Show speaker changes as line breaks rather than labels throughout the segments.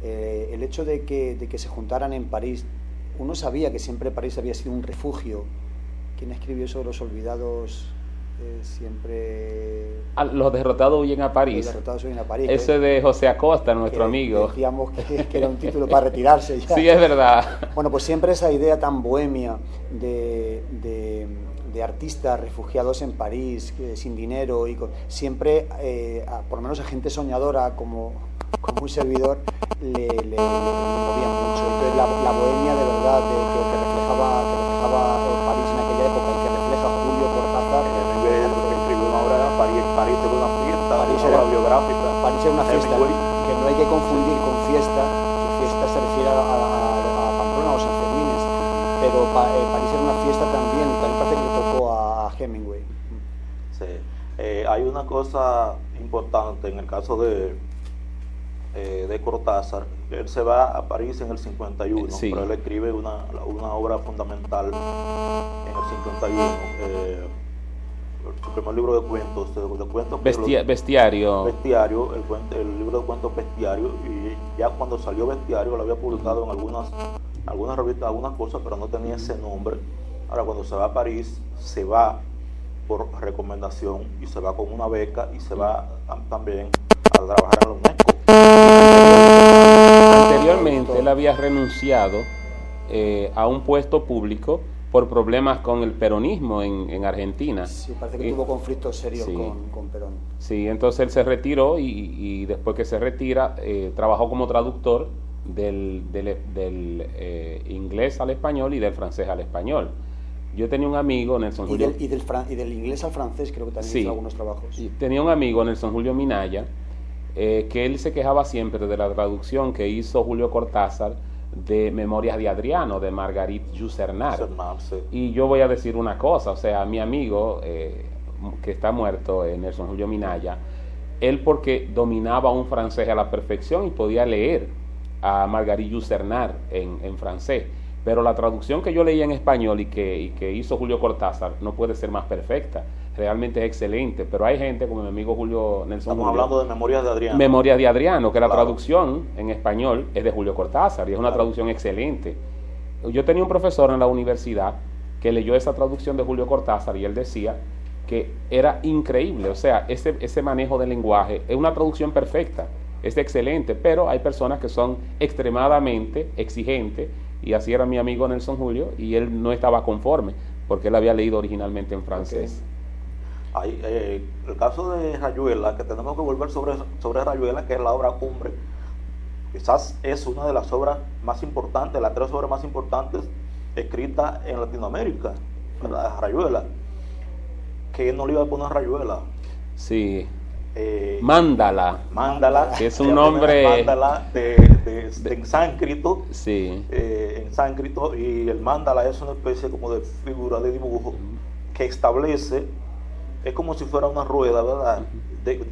el hecho de que se juntaran en París, uno sabía que siempre París había sido un refugio. ¿Quién escribió eso de los olvidados? Siempre...
Los derrotados huyen a París.
Los derrotados huyen a París.
Ese de José Acosta, nuestro amigo.
Decíamos que era un título para retirarse ya.
Sí, es verdad.
Bueno, pues siempre esa idea tan bohemia de artistas refugiados en París, sin dinero, siempre, por lo menos a gente soñadora como un servidor, le movía mucho. Entonces la bohemia de verdad que reflejaba París en aquella época y que refleja Julio Cortázar.
Escribió una obra de París era una fiesta,
París
una obra biográfica.
París era una fiesta, que no hay que confundir con fiesta, que fiesta se refiere a Pamplona o San Fermines, pero París era una fiesta también parece que le tocó a Hemingway.
Sí. Hay una cosa importante en el caso de Cortázar. Él se va a París en el 51, sí. Pero él escribe una obra fundamental en el 51. Su primer libro de cuentos,
Bestiario.
Bestiario, el libro de cuentos Bestiario, y ya cuando salió Bestiario lo había publicado en algunas revistas, algunas cosas, pero no tenía ese nombre. Ahora cuando se va a París, se va por recomendación y se va con una beca y se va también a trabajar en la UNESCO.
Anteriormente él había renunciado a un puesto público por problemas con el peronismo en Argentina.
Sí, parece que tuvo conflictos serios
sí,
con Perón.
Sí, entonces él se retiró y después que se retira trabajó como traductor del inglés al español y del francés al español. Yo tenía un amigo, Nelson Julio...
Y del inglés al francés creo que también hizo algunos trabajos.
Tenía un amigo, Nelson Julio Minaya, que él se quejaba siempre de la traducción que hizo Julio Cortázar de Memorias de Adriano, de Marguerite Yourcenar.
Sí.
Y yo voy a decir una cosa, o sea, mi amigo, que está muerto, Nelson Julio Minaya, él porque dominaba un francés a la perfección y podía leer a Marguerite Yourcenar en francés, pero la traducción que yo leía en español y que hizo Julio Cortázar no puede ser más perfecta. Realmente es excelente, pero hay gente como mi amigo Julio Nelson.
Estamos hablando de Memorias de Adriano.
Memorias de Adriano, que la traducción en español es de Julio Cortázar y es una traducción excelente. Yo tenía un profesor en la universidad que leyó esa traducción de Julio Cortázar y él decía que era increíble, o sea, ese manejo del lenguaje es una traducción perfecta, es excelente, pero hay personas que son extremadamente exigentes y así era mi amigo Nelson Julio y él no estaba conforme porque él había leído originalmente en francés.
Okay. El caso de Rayuela, que tenemos que volver sobre Rayuela, que es la obra cumbre, quizás es una de las obras más importantes, las 3 obras más importantes escritas en Latinoamérica, ¿verdad? Rayuela. ¿Qué no le iba a poner Rayuela?
Sí. Mándala, que es un nombre...
Mándala en sánscrito.
Sí.
En sánscrito, y el mándala es una especie como de figura de dibujo que establece. Es como si fuera una rueda, ¿verdad?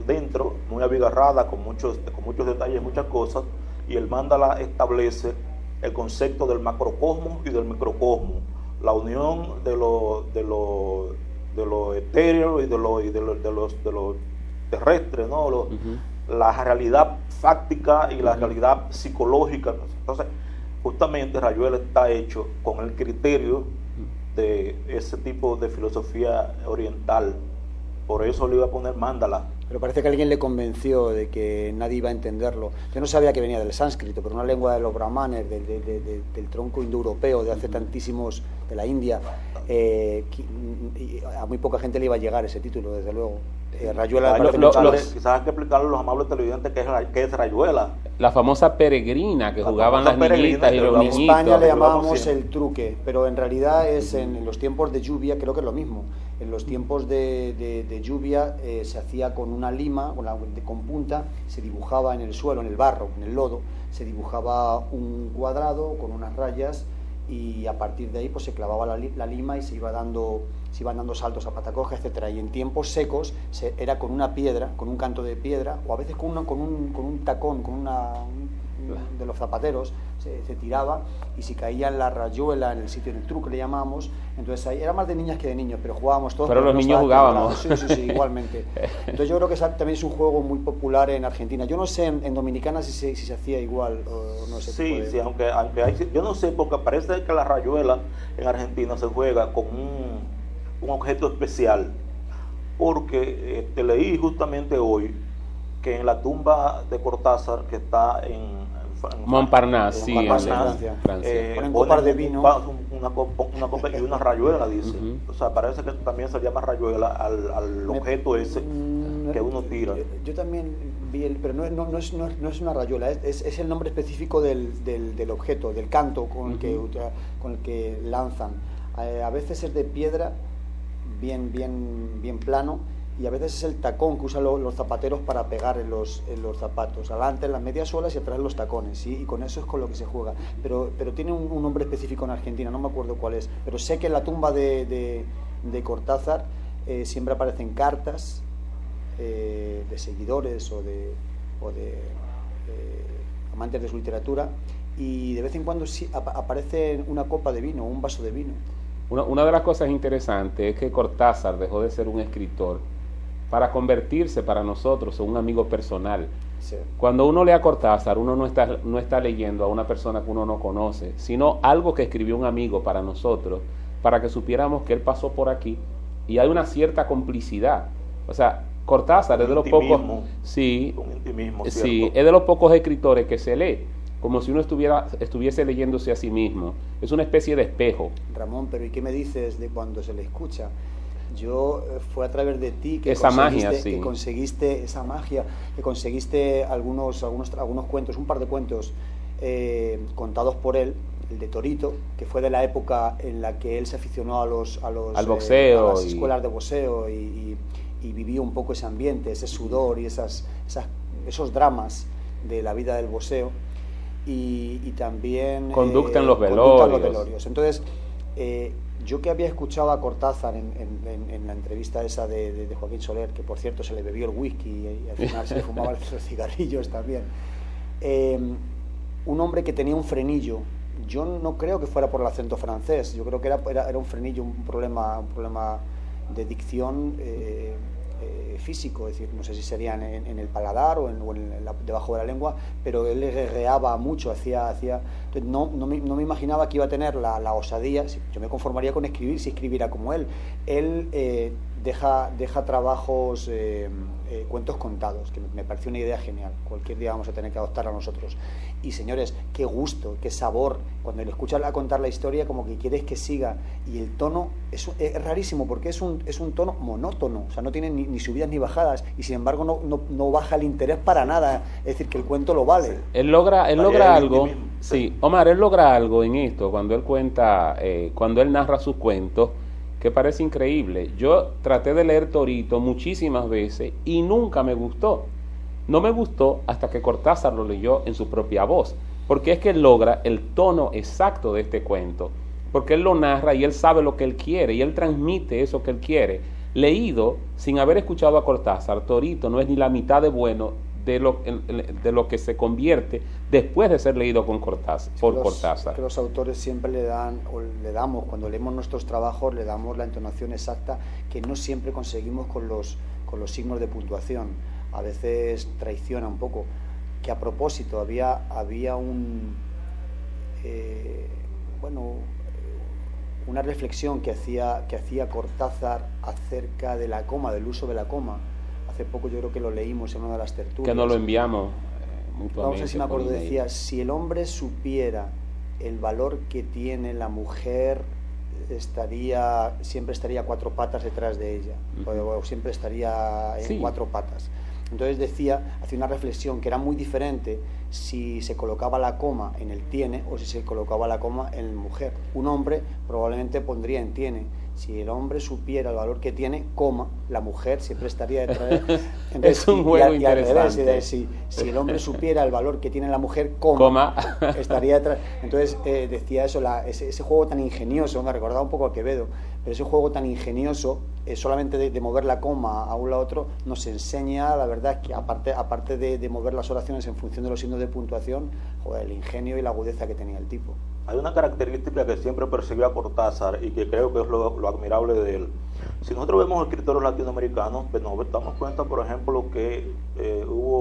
Dentro, muy abigarrada, con muchos detalles, muchas cosas, y el mándala establece el concepto del macrocosmos y del microcosmos, la unión de lo etéreo y de lo terrestre, ¿no? La realidad fáctica y la realidad psicológica. Entonces, justamente Rayuela está hecho con el criterio de ese tipo de filosofía oriental. Por eso le iba a poner mándala.
Pero parece que alguien le convenció de que nadie iba a entenderlo. Yo no sabía que venía del sánscrito, pero una lengua de los brahmanes, del tronco indoeuropeo de hace tantísimos, de la India, a muy poca gente le iba a llegar ese título, desde luego. Rayuela
quizás hay que explicarle a los amables televidentes qué es Rayuela.
La famosa peregrina que jugaban las niñitas y los niñitos.
En España le llamábamos el truque, pero en realidad es en los tiempos de lluvia, creo que es lo mismo. En los tiempos de lluvia se hacía con una lima, con punta, se dibujaba en el suelo, en el barro, en el lodo, se dibujaba un cuadrado con unas rayas y a partir de ahí pues se clavaba la lima y se iban dando saltos a patacoja, etcétera. Y en tiempos secos era con una piedra, con un canto de piedra, o a veces con un tacón, con de los zapateros, se tiraba, y si caía en la rayuela, en el sitio, en el truco le llamábamos, entonces ahí era más de niñas que de niños, pero jugábamos todos.
Pero los niños jugábamos.
Sí, igualmente. Entonces yo creo que también es un juego muy popular en Argentina. Yo no sé en Dominicana si se hacía igual o no sé.
Sí, aunque hay, yo no sé, porque parece que la rayuela en Argentina se juega con un objeto especial, porque leí justamente hoy que en la tumba de Cortázar, que está en
Montparnasse,
en
Francia.
Ponen copas de vino,
una copa y una rayuela, dice. O sea, parece que también se llama rayuela al objeto ese que uno tira.
Yo también vi pero no es una rayuela, es el nombre específico del objeto, del canto con el que lanzan. A veces es de piedra, bien plano, y a veces es el tacón que usan los zapateros para pegar en los zapatos, adelante en las medias suelas y atrás los tacones, ¿sí? Y con eso es con lo que se juega, pero tiene un nombre específico en Argentina, no me acuerdo cuál es, pero sé que en la tumba de Cortázar siempre aparecen cartas de seguidores o de amantes de su literatura, y de vez en cuando sí aparece una copa de vino, un vaso de vino.
Una de las cosas interesantes es que Cortázar dejó de ser un escritor para convertirse para nosotros en un amigo personal.
Sí.
Cuando uno lee a Cortázar, uno no está leyendo a una persona que uno no conoce, sino algo que escribió un amigo para nosotros, para que supiéramos que él pasó por aquí, y hay una cierta complicidad. O sea, Cortázar es de los pocos, sí, es de los pocos escritores que se lee como si uno estuviese leyéndose a sí mismo. Es una especie de espejo.
Ramón, pero ¿y qué me dices de cuando se le escucha? Yo fue a través de ti que
esa magia, sí,
que conseguiste esa magia, que conseguiste algunos cuentos, un par de cuentos contados por él, el de Torito, que fue de la época en la que él se aficionó al boxeo, a las escuelas de boxeo, y vivió un poco ese ambiente, ese sudor y esos dramas de la vida del boxeo. Y también
conducta en los velorios.
Entonces, yo que había escuchado a Cortázar en la entrevista esa de Joaquín Soler, que por cierto se le bebió el whisky y al final se le fumaban los cigarrillos también, un hombre que tenía un frenillo. Yo no creo que fuera por el acento francés, yo creo que era un frenillo, un problema de dicción físico, es decir, no sé si serían en el paladar o debajo de la lengua, pero él guerreaba mucho, entonces no me imaginaba que iba a tener la osadía. Yo me conformaría con escribir si escribiera como él. Él deja trabajos, cuentos contados, que me pareció una idea genial. Cualquier día vamos a tener que adoptarla nosotros. Y señores, qué gusto, qué sabor, cuando le escuchas a contar la historia, como que quieres que siga, y el tono es rarísimo, porque es un tono monótono, o sea, no tiene ni subidas ni bajadas, y sin embargo no baja el interés para nada, es decir, que el cuento lo vale.
Él logra algo, sí, Omar, él logra algo en esto, cuando él cuenta, cuando él narra sus cuentos, que parece increíble. Yo traté de leer Torito muchísimas veces y nunca me gustó. No me gustó hasta que Cortázar lo leyó en su propia voz, porque es que él logra el tono exacto de este cuento, porque él lo narra y él sabe lo que él quiere y él transmite eso que él quiere. Leído sin haber escuchado a Cortázar, Torito no es ni la mitad de bueno de lo que se convierte después de ser leído por Cortázar.
Que los autores siempre le damos, cuando leemos nuestros trabajos, le damos la entonación exacta, que no siempre conseguimos con los signos de puntuación. A veces traiciona un poco. Que a propósito había una reflexión que hacía Cortázar acerca de la coma, del uso de la coma. Hace poco yo creo que lo leímos en una de las tertulias.
Que nos lo enviamos mutuamente.
No sé si me acuerdo, decía, si el hombre supiera el valor que tiene la mujer, siempre estaría a cuatro patas detrás de ella, o siempre estaría en cuatro patas. Entonces hacía una reflexión que era muy diferente si se colocaba la coma en el tiene o si se colocaba la coma en el mujer. Un hombre probablemente pondría en tiene. Si el hombre supiera el valor que tiene, coma, la mujer siempre estaría detrás de él. Entonces,
es un juego interesante.
Si el hombre supiera el valor que tiene la mujer, coma. Estaría detrás. Entonces decía eso, ese juego tan ingenioso, me recordaba un poco a Quevedo, pero ese juego tan ingenioso, solamente de mover la coma a un lado a otro, nos enseña, la verdad, que aparte de mover las oraciones en función de los signos de puntuación, joder, el ingenio y la agudeza que tenía el tipo.
Hay una característica que siempre persiguió a Cortázar y que creo que es lo admirable de él. Si nosotros vemos escritores latinoamericanos, pues nos damos cuenta, por ejemplo, que hubo